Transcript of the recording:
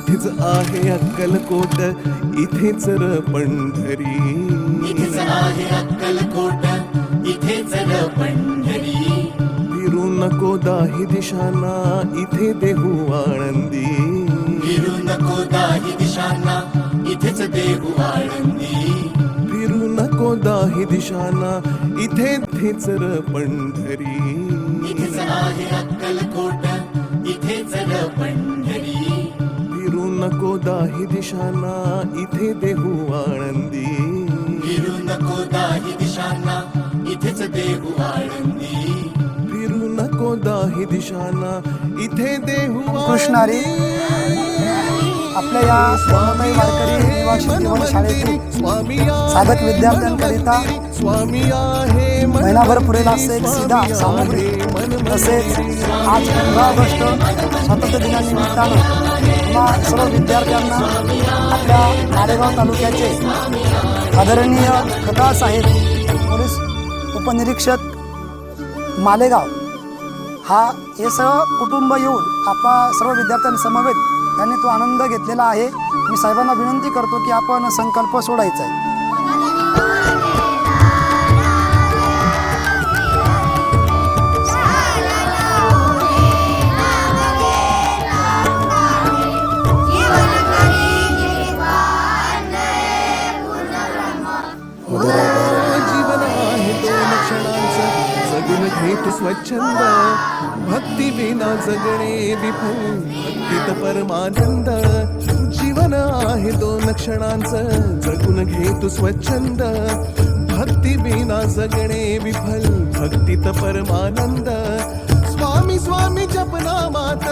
इथेच आहे अक्कलकोट, इथेच र पंढरी. इथेच आहे अक्कलकोट, इथेच र पंढरी. फिरू नको दाही दिशांना, इथे देहू आळंदी. फिरू नको दाही दिशांना, इथेच देहू आळंदी. फिरू नको दाही दिशांना, इथेच र पंढरी. इथेच आहे अक्कलकोट, इथेच र पंढरी. फिरू नको दाही दिशांना, इथे देहू आळंदी. फिरू नको दाही दिशांना, इथेच देहू आळंदी. फिरू नको दाही दिशांना, इथे देहू कृष्णारी आपल्या या स्वामी वारकरी निवासी जीवन शाळेतील स्वामी साधक विद्यार्थ्यांकरिता स्वामी आहे महिनाभर पुरेल असे एक सीधा सामग्री तसेच आज 15 ऑगस्ट स्वातंत्र्य दिनानिमित्तानं किंवा सर्व विद्यार्थ्यांना आपल्या मालेगाव तालुक्याचे आदरणीय खताळ साहेब पोलीस उपनिरीक्षक मालेगाव हे सर्व कुटुंब येऊन आपला सर्व विद्यार्थ्यांसमवेत त्यांनी तो आनंद घेतलेला आहे. मी साहेबांना विनंती करतो की आपण संकल्प सोडायचा आहे. जीवन आहे दोन क्षणांचं, जगून घेतो स्वच्छंद. भक्ती विना जगणे विफल, भक्तीत परमानंद. जीवन आहे दोन क्षणांचं, जगून घेतो स्वच्छंद. भक्ती विना जगणे विफल, भक्तीत परमानंद. स्वामी स्वामी जपनामात